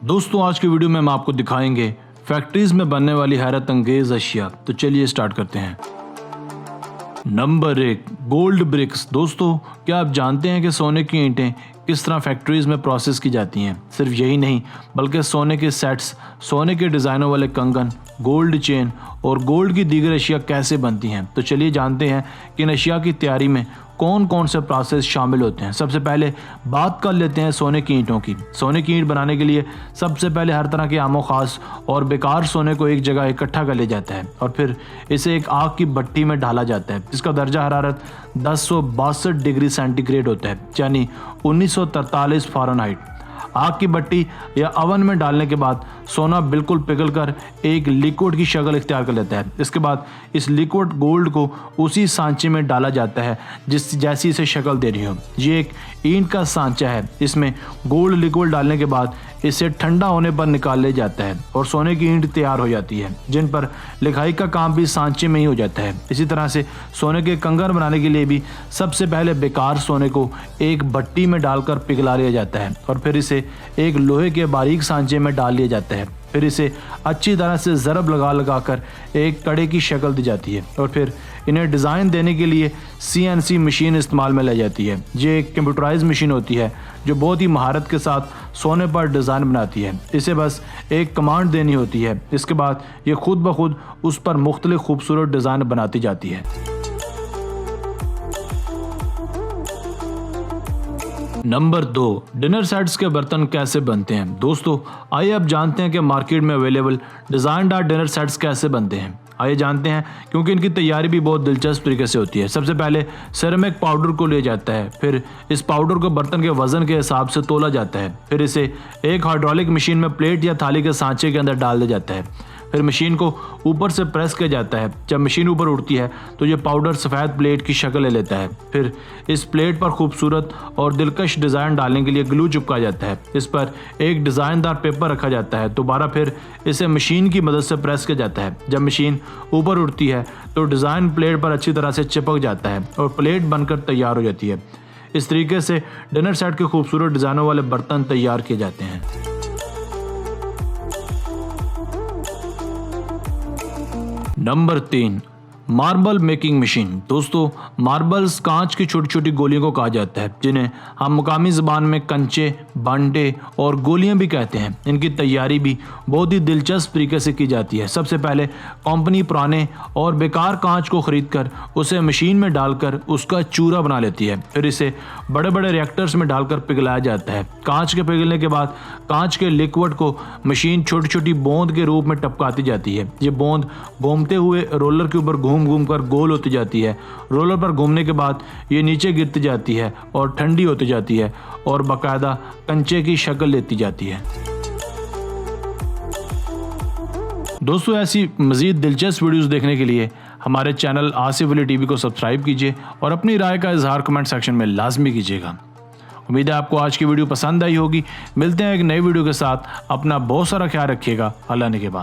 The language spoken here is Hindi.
दोस्तों आज की वीडियो में हम आपको दिखाएंगे फैक्ट्रीज में बनने वाली हैरत अंगेज अशिया। तो चलिए स्टार्ट करते हैं। Number 1, gold bricks. दोस्तों क्या आप जानते हैं कि सोने की ईंटें किस तरह फैक्ट्रीज में प्रोसेस की जाती हैं? सिर्फ यही नहीं बल्कि सोने के सेट्स, सोने के डिज़ाइनों वाले कंगन, गोल्ड चेन और गोल्ड की दीगर अशिया कैसे बनती हैं। तो चलिए जानते हैं कि इन अशिया की तैयारी में कौन कौन से प्रोसेस शामिल होते हैं। सबसे पहले बात कर लेते हैं सोने की ईंटों की। सोने की ईंट बनाने के लिए सबसे पहले हर तरह के आमो खास और बेकार सोने को एक जगह इकट्ठा कर लिया जाता है और फिर इसे एक आग की भट्टी में डाला जाता है, जिसका दर्जा हरारत 1062 डिग्री सेंटीग्रेड होता है, यानी 1943 फ़ारेनहाइट। आग की भट्टी या ओवन में डालने के बाद सोना बिल्कुल पिघलकर एक लिक्विड की शक्ल इख्तियार कर लेता है। इसके बाद इस लिक्विड गोल्ड को उसी सांचे में डाला जाता है जैसी इसे शक्ल दे रही हो। ये एक ईंट का सांचा है। इसमें गोल्ड लिक्विड डालने के बाद इसे ठंडा होने पर निकाल लिया जाता है और सोने की ईंट तैयार हो जाती है, जिन पर लिखाई का काम भी सांचे में ही हो जाता है। इसी तरह से सोने के कंगन बनाने के लिए भी सबसे पहले बेकार सोने को एक भट्टी में डालकर पिघला लिया जाता है और फिर इसे एक लोहे के बारीक सांचे में डाल लिया जाता है। फिर इसे अच्छी तरह से ज़रब लगा कर एक कड़े की शक्ल दी जाती है और फिर इन्हें डिज़ाइन देने के लिए CNC मशीन इस्तेमाल में लाई जाती है। ये एक कंप्यूटराइज मशीन होती है जो बहुत ही महारत के साथ सोने पर डिज़ाइन बनाती है। इसे बस एक कमांड देनी होती है, इसके बाद ये खुद ब खुद उस पर मुख्तलिफ खूबसूरत डिज़ाइन बनाती जाती है। नंबर 2, डिनर सेट्स के बर्तन कैसे बनते हैं। दोस्तों आइए अब जानते हैं कि मार्केट में अवेलेबल डिज़ाइनदार डिनर सेट्स कैसे बनते हैं। आइए जानते हैं, क्योंकि इनकी तैयारी भी बहुत दिलचस्प तरीके से होती है। सबसे पहले सिरेमिक पाउडर को लिया जाता है, फिर इस पाउडर को बर्तन के वजन के हिसाब से तोला जाता है, फिर इसे एक हाइड्रोलिक मशीन में प्लेट या थाली के सांचे के अंदर डाल दिया जाता है, फिर मशीन को ऊपर से प्रेस किया जाता है। जब मशीन ऊपर उठती है तो ये पाउडर सफ़ेद प्लेट की शक्ल ले लेता है। फिर इस प्लेट पर खूबसूरत और दिलकश डिज़ाइन डालने के लिए ग्लू चिपका जाता है। इस पर एक डिज़ाइनदार पेपर रखा जाता है। दोबारा फिर इसे मशीन की मदद से प्रेस किया जाता है। जब मशीन ऊपर उठती है तो डिज़ाइन प्लेट पर अच्छी तरह से चिपक जाता है और प्लेट बनकर तैयार हो जाती है। इस तरीके से डिनर सेट के खूबसूरत डिज़ाइनों वाले बर्तन तैयार किए जाते हैं। Number 3, marble making machine. दोस्तों मार्बल्स कांच की छोटी छोटी गोलियों को कहा जाता है, जिन्हें हम मुकामी ज़बान में कंचे, बांटे और गोलियां भी कहते हैं। इनकी तैयारी भी बहुत ही दिलचस्प तरीके से की जाती है। सबसे पहले कंपनी पुराने और बेकार कांच को ख़रीदकर उसे मशीन में डालकर उसका चूरा बना लेती है। फिर इसे बड़े बड़े रिएक्टर्स में डालकर पिघलाया जाता है। कांच के पिघलने के बाद कांच के लिक्विड को मशीन छोटी छोटी बूंद के रूप में टपकाती जाती है। ये बूंद घूमते हुए रोलर के ऊपर घूम कर गोल होती जाती है। रोलर पर घूमने के बाद ये नीचे गिरती जाती है और ठंडी होती जाती है और बाकायदा कंचे की शक्ल लेती जाती है। दोस्तों ऐसी मज़ीद दिलचस्प वीडियोस देखने के लिए हमारे चैनल आसिफ अली टीवी को सब्सक्राइब कीजिए और अपनी राय का इजहार कमेंट सेक्शन में लाजमी कीजिएगा। उम्मीद है आपको आज की वीडियो पसंद आई होगी। मिलते हैं एक नई वीडियो के साथ। अपना बहुत सारा ख्याल रखिएगा। अल्लाह ने के बाद।